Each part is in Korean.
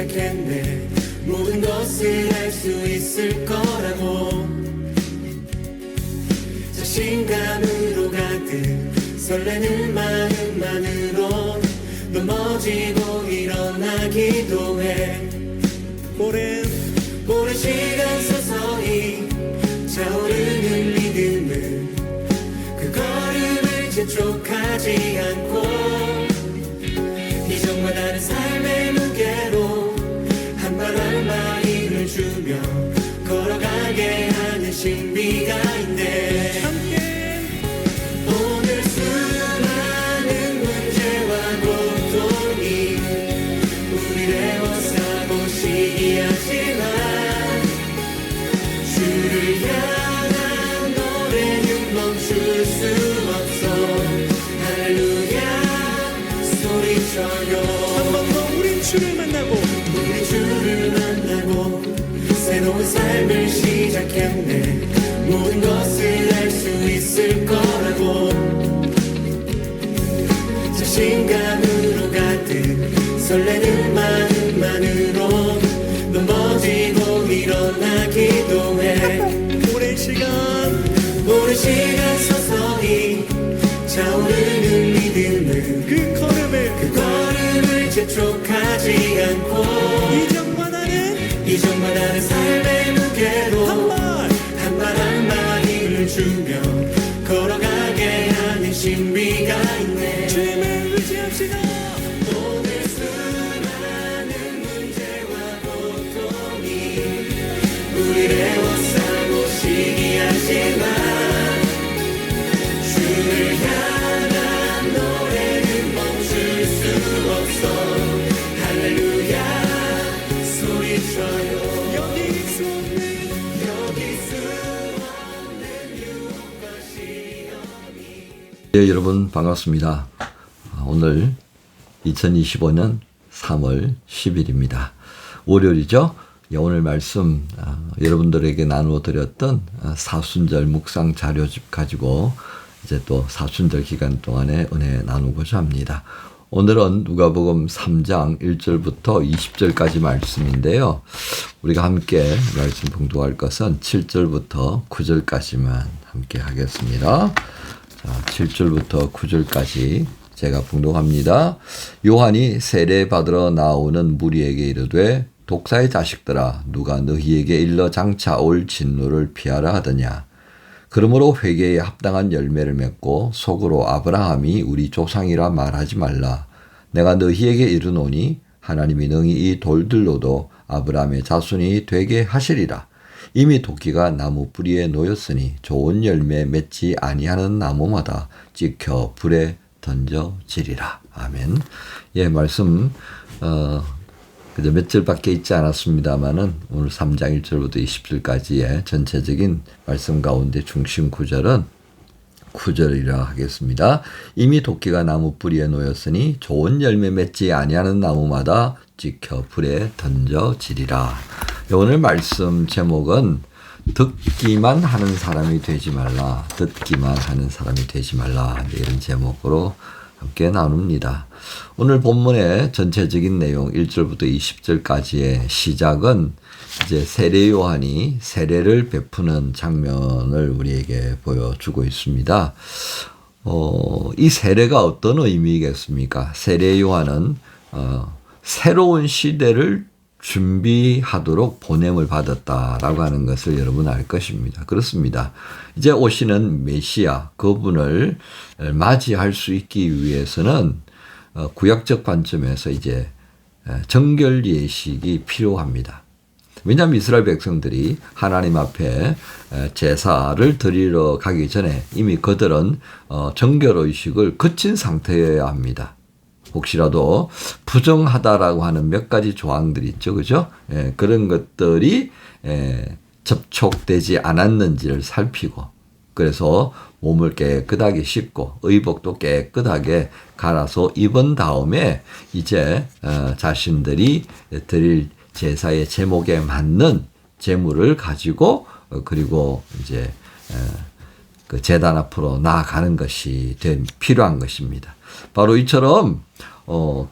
시작했네. 모든 것을 할 수 있을 거라고 자신감으로 가득 설레는 마음만으로 넘어지고 일어나기도 해. 오랜 시간 서서히 차오르는 믿음은 그 걸음을 재촉하지 않고 이전과 다른 삶의 무게로 한 발한 마일을 주며 걸어가게 하는 신비가 있네. 오늘 수많은 문제와 고통이 우리를 애워싸고 시기하지만 주를 향한 노래는 멈출 수 없어. 할렐루야 소리쳐요. 한 번 더 우린 주를 만나고 새로운 삶을 시작했네. 모든 것을 할 수 있을 거라고 자신감으로 가득 설레는 마음만으로 넘어지고 일어나기도 해. 오랜 시간 서서히 차오르는 믿음은 그 걸음을 재촉하지 않고 이전과 다른 삶의 무게로 한 발 한 마일을 주며 걸어가게 하는 신비가 있네. 주님을 의지합시다. 오늘 수많은 문제와 고통이 우리를 애워싸고 시기하지만 주를 향한 노래는 멈출 수 없어. 할렐루야 소리쳐요. 여길 수 없는 유혹과 시험이. 네, 여러분 반갑습니다. 오늘 2025년 3월 10일입니다. 월요일이죠. 오늘 말씀 여러분들에게 나누어 드렸던 사순절 묵상 자료집 가지고 이제 또 사순절 기간 동안에 은혜 나누고자 합니다. 오늘은 누가복음 3장 1절부터 20절까지 말씀인데요. 우리가 함께 말씀 봉독할 것은 7절부터 9절까지만 함께 하겠습니다. 자, 7절부터 9절까지 제가 봉독합니다. 요한이 세례받으러 나오는 무리에게 이르되 독사의 자식들아 누가 너희에게 일러 장차 올 진노를 피하라 하더냐. 그러므로 회개에 합당한 열매를 맺고 속으로 아브라함이 우리 조상이라 말하지 말라. 내가 너희에게 이르노니 하나님이 능히 이 돌들로도 아브라함의 자손이 되게 하시리라. 이미 도끼가 나무 뿌리에 놓였으니 좋은 열매 맺지 아니하는 나무마다 찍혀 불에 던져지리라. 아멘. 예, 말씀 그저 몇 절밖에 있지 않았습니다만은 오늘 3장 1절부터 20절까지의 전체적인 말씀 가운데 중심 구절은 9절이라 하겠습니다. 이미 도끼가 나무 뿌리에 놓였으니 좋은 열매 맺지 아니하는 나무마다 찍혀 불에 던져지리라. 오늘 말씀 제목은 듣기만 하는 사람이 되지 말라. 듣기만 하는 사람이 되지 말라. 이런 제목으로 함께 나눕니다. 오늘 본문의 전체적인 내용 1절부터 20절까지의 시작은 이제 세례 요한이 세례를 베푸는 장면을 우리에게 보여주고 있습니다. 이 세례가 어떤 의미겠습니까? 세례 요한은 새로운 시대를 준비하도록 보냄을 받았다라고 하는 것을 여러분 알 것입니다. 그렇습니다. 이제 오시는 메시아 그분을 맞이할 수 있기 위해서는 구약적 관점에서 이제 정결 예식이 필요합니다. 왜냐하면 이스라엘 백성들이 하나님 앞에 제사를 드리러 가기 전에 이미 그들은 정결의식을 거친 상태여야 합니다. 혹시라도 부정하다라고 하는 몇 가지 조항들이 있죠. 그죠? 그런 것들이 접촉되지 않았는지를 살피고 그래서 몸을 깨끗하게 씻고 의복도 깨끗하게 갈아서 입은 다음에 이제 자신들이 드릴 제사의 제목에 맞는 제물을 가지고 그리고 이제 그 제단 앞으로 나아가는 것이 필요한 것입니다. 바로 이처럼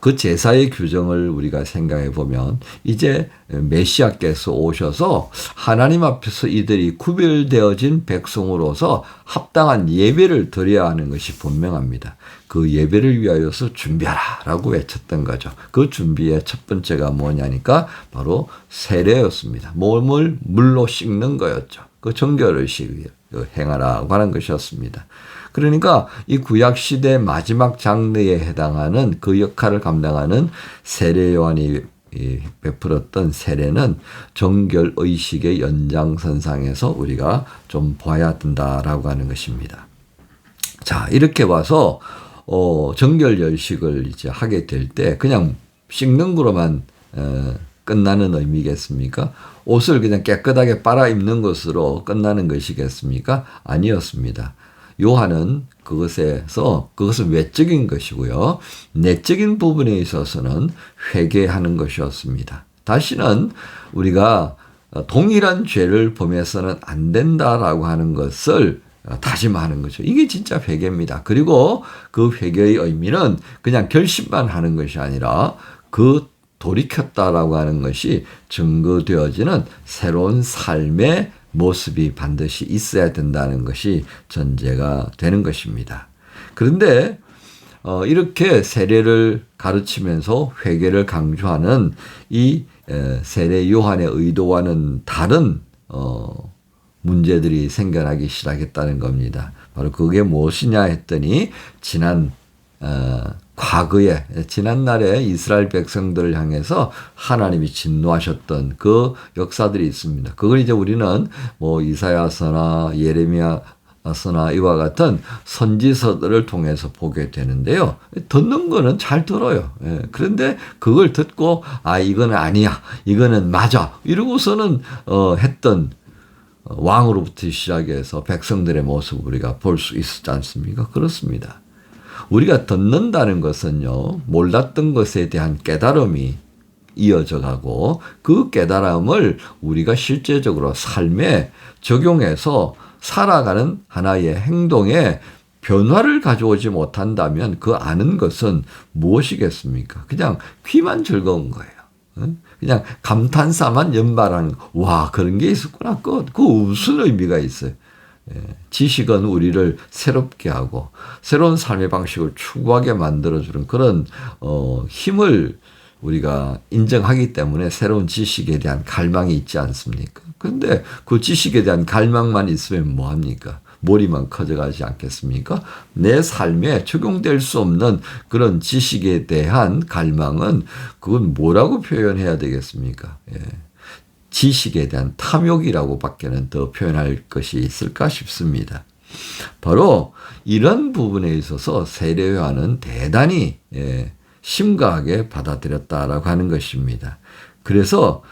그 제사의 규정을 우리가 생각해 보면 이제 메시아께서 오셔서 하나님 앞에서 이들이 구별되어진 백성으로서 합당한 예배를 드려야 하는 것이 분명합니다. 그 예배를 위하여서 준비하라 라고 외쳤던 거죠. 그 준비의 첫 번째가 뭐냐니까 바로 세례였습니다. 몸을 물로 씻는 거였죠. 그 정결의식을 행하라고 하는 것이었습니다. 그러니까 이 구약시대 마지막 장르에 해당하는 그 역할을 감당하는 세례 요한이 베풀었던 세례는 정결의식의 연장선상에서 우리가 좀 봐야 된다라고 하는 것입니다. 자, 이렇게 봐서 정결의식을 이제 하게 될 때 그냥 씻는 거로만 끝나는 의미겠습니까? 옷을 그냥 깨끗하게 빨아 입는 것으로 끝나는 것이겠습니까? 아니었습니다. 요한은 그것은 외적인 것이고요. 내적인 부분에 있어서는 회개하는 것이었습니다. 다시는 우리가 동일한 죄를 범해서는 안 된다라고 하는 것을 다짐하는 거죠. 이게 진짜 회개입니다. 그리고 그 회개의 의미는 그냥 결심만 하는 것이 아니라 그 돌이켰다라고 하는 것이 증거되어지는 새로운 삶의 모습이 반드시 있어야 된다는 것이 전제가 되는 것입니다. 그런데 이렇게 세례를 가르치면서 회개를 강조하는 이 세례 요한의 의도와는 다른 문제들이 생겨나기 시작했다는 겁니다. 바로 그게 무엇이냐 했더니 지난날에 이스라엘 백성들을 향해서 하나님이 진노하셨던 그 역사들이 있습니다. 그걸 이제 우리는 이사야서나 예레미야서나 이와 같은 선지서들을 통해서 보게 되는데요. 듣는 거는 잘 들어요. 그런데 그걸 듣고 이거는 아니야, 이거는 맞아 이러고서는 했던 왕으로부터 시작해서 백성들의 모습을 우리가 볼 수 있지 않습니까? 그렇습니다. 우리가 듣는다는 것은요, 몰랐던 것에 대한 깨달음이 이어져 가고 그 깨달음을 우리가 실제적으로 삶에 적용해서 살아가는 하나의 행동에 변화를 가져오지 못한다면 그 아는 것은 무엇이겠습니까? 그냥 귀만 즐거운 거예요. 그냥 감탄사만 연발하는 거. 와, 그런 게 있었구나. 그 무슨 의미가 있어요? 지식은 우리를 새롭게 하고 새로운 삶의 방식을 추구하게 만들어주는 그런 힘을 우리가 인정하기 때문에 새로운 지식에 대한 갈망이 있지 않습니까? 그런데 그 지식에 대한 갈망만 있으면 뭐합니까? 머리만 커져가지 않겠습니까? 내 삶에 적용될 수 없는 그런 지식에 대한 갈망은 그건 뭐라고 표현해야 되겠습니까? 지식에 대한 탐욕이라고 밖에는 더 표현할 것이 있을까 싶습니다. 바로 이런 부분에 있어서 세례 요한은 대단히 심각하게 받아들였다라고 하는 것입니다. 그래서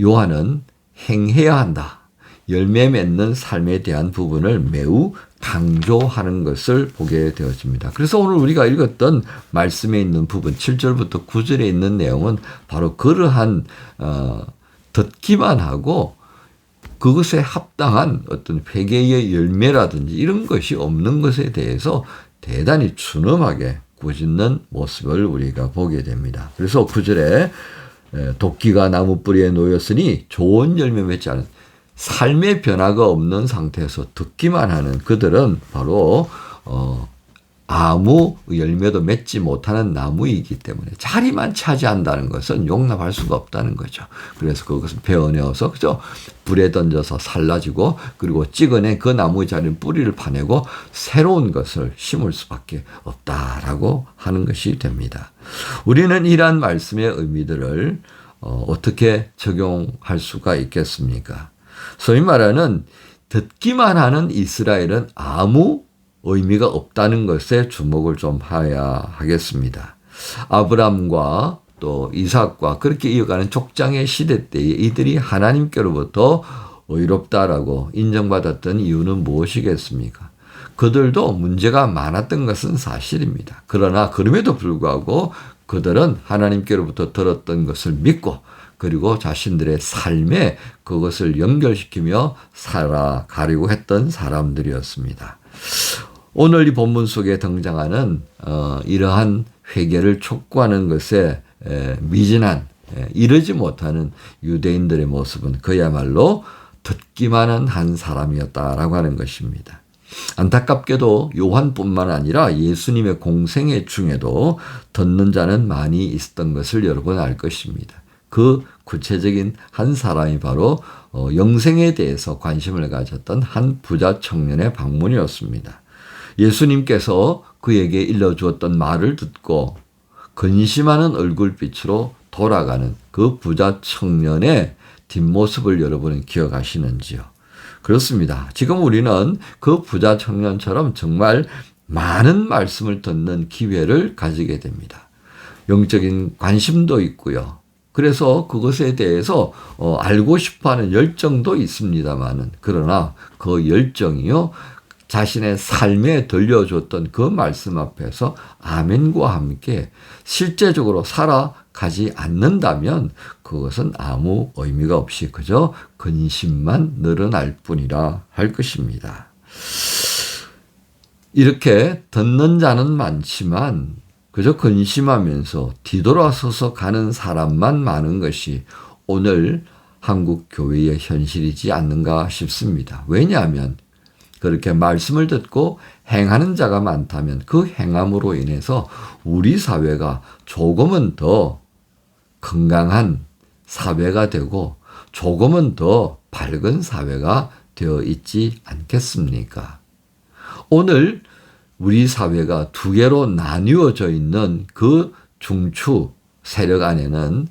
요한은 행해야 한다. 열매 맺는 삶에 대한 부분을 매우 강조하는 것을 보게 되어집니다. 그래서 오늘 우리가 읽었던 말씀에 있는 부분 7절부터 9절에 있는 내용은 바로 그러한 듣기만 하고 그것에 합당한 어떤 회개의 열매라든지 이런 것이 없는 것에 대해서 대단히 준엄하게 꾸짖는 모습을 우리가 보게 됩니다. 그래서 9절에 도끼가 나무 뿌리에 놓였으니 좋은 열매 맺지 않은 삶의 변화가 없는 상태에서 듣기만 하는 그들은 바로 아무 열매도 맺지 못하는 나무이기 때문에 자리만 차지한다는 것은 용납할 수가 없다는 거죠. 그래서 그것은 베어내어서 그죠? 불에 던져서 살라지고 그리고 찍어낸 그 나무의 자리는 뿌리를 파내고 새로운 것을 심을 수밖에 없다라고 하는 것이 됩니다. 우리는 이러한 말씀의 의미들을 어떻게 적용할 수가 있겠습니까? 소위 말하는 듣기만 하는 이스라엘은 아무 의미가 없다는 것에 주목을 좀 해야 하겠습니다. 아브람과 또 이삭과 그렇게 이어가는 족장의 시대 때에 이들이 하나님께로부터 의롭다라고 인정받았던 이유는 무엇이겠습니까? 그들도 문제가 많았던 것은 사실입니다. 그러나 그럼에도 불구하고 그들은 하나님께로부터 들었던 것을 믿고 그리고 자신들의 삶에 그것을 연결시키며 살아가려고 했던 사람들이었습니다. 오늘 이 본문 속에 등장하는 이러한 회개를 촉구하는 것에 미진한 이르지 못하는 유대인들의 모습은 그야말로 듣기만 한 사람이었다라고 하는 것입니다. 안타깝게도 요한뿐만 아니라 예수님의 공생애 중에도 듣는 자는 많이 있었던 것을 여러분 알 것입니다. 그 구체적인 한 사람이 바로 영생에 대해서 관심을 가졌던 한 부자 청년의 방문이었습니다. 예수님께서 그에게 일러주었던 말을 듣고 근심하는 얼굴빛으로 돌아가는 그 부자 청년의 뒷모습을 여러분은 기억하시는지요? 그렇습니다. 지금 우리는 그 부자 청년처럼 정말 많은 말씀을 듣는 기회를 가지게 됩니다. 영적인 관심도 있고요. 그래서 그것에 대해서 알고 싶어하는 열정도 있습니다만은, 그러나 그 열정이요, 자신의 삶에 들려줬던 그 말씀 앞에서 아멘과 함께 실제적으로 살아가지 않는다면 그것은 아무 의미가 없이 그저 근심만 늘어날 뿐이라 할 것입니다. 이렇게 듣는 자는 많지만 그저 근심하면서 뒤돌아서서 가는 사람만 많은 것이 오늘 한국 교회의 현실이지 않는가 싶습니다. 왜냐하면 그렇게 말씀을 듣고 행하는 자가 많다면 그 행함으로 인해서 우리 사회가 조금은 더 건강한 사회가 되고 조금은 더 밝은 사회가 되어 있지 않겠습니까? 오늘 우리 사회가 두 개로 나뉘어져 있는 그 중추 세력 안에는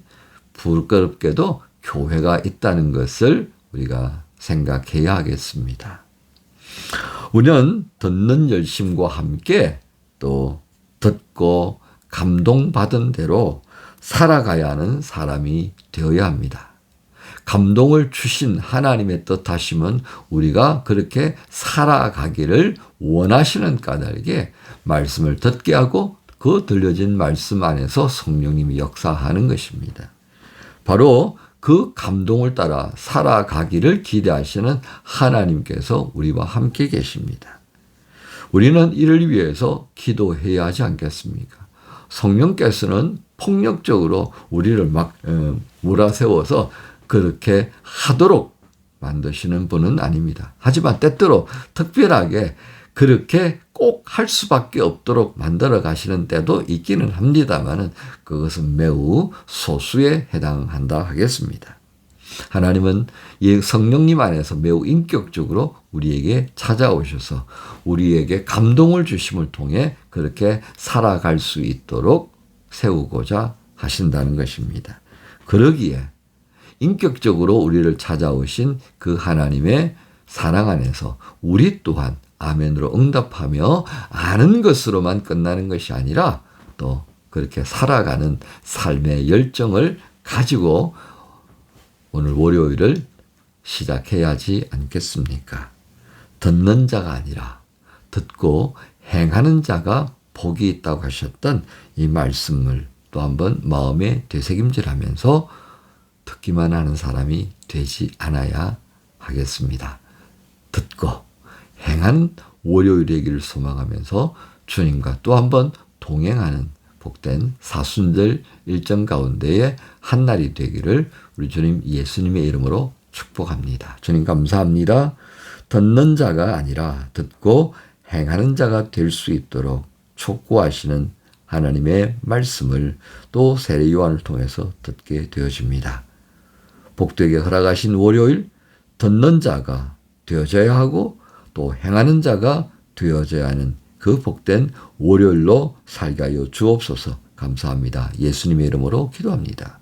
부끄럽게도 교회가 있다는 것을 우리가 생각해야 하겠습니다. 우리는 듣는 열심과 함께 또 듣고 감동받은 대로 살아가야 하는 사람이 되어야 합니다. 감동을 주신 하나님의 뜻하심은 우리가 그렇게 살아가기를 원하시는 까닭에 말씀을 듣게 하고 그 들려진 말씀 안에서 성령님이 역사하는 것입니다. 바로 그 감동을 따라 살아가기를 기대하시는 하나님께서 우리와 함께 계십니다. 우리는 이를 위해서 기도해야 하지 않겠습니까? 성령께서는 폭력적으로 우리를 막 몰아세워서 그렇게 하도록 만드시는 분은 아닙니다. 하지만 때때로 특별하게 그렇게 꼭 할 수밖에 없도록 만들어 가시는 때도 있기는 합니다만은 그것은 매우 소수에 해당한다 하겠습니다. 하나님은 이 성령님 안에서 매우 인격적으로 우리에게 찾아오셔서 우리에게 감동을 주심을 통해 그렇게 살아갈 수 있도록 세우고자 하신다는 것입니다. 그러기에 인격적으로 우리를 찾아오신 그 하나님의 사랑 안에서 우리 또한 아멘으로 응답하며 아는 것으로만 끝나는 것이 아니라 또 그렇게 살아가는 삶의 열정을 가지고 오늘 월요일을 시작해야 하지 않겠습니까? 듣는 자가 아니라 듣고 행하는 자가 복이 있다고 하셨던 이 말씀을 또 한번 마음에 되새김질하면서 듣기만 하는 사람이 되지 않아야 하겠습니다. 듣고 행한 월요일이기를 소망하면서 주님과 또 한번 동행하는 복된 사순절 일정 가운데의 한 날이 되기를 우리 주님 예수님의 이름으로 축복합니다. 주님 감사합니다. 듣는 자가 아니라 듣고 행하는 자가 될 수 있도록 촉구하시는 하나님의 말씀을 또 세례 요한을 통해서 듣게 되어집니다. 복되게 허락하신 월요일 듣는 자가 되어져야 하고 또 행하는 자가 되어져야 하는 그 복된 월요일로 살게 하여 주옵소서. 감사합니다. 예수님의 이름으로 기도합니다.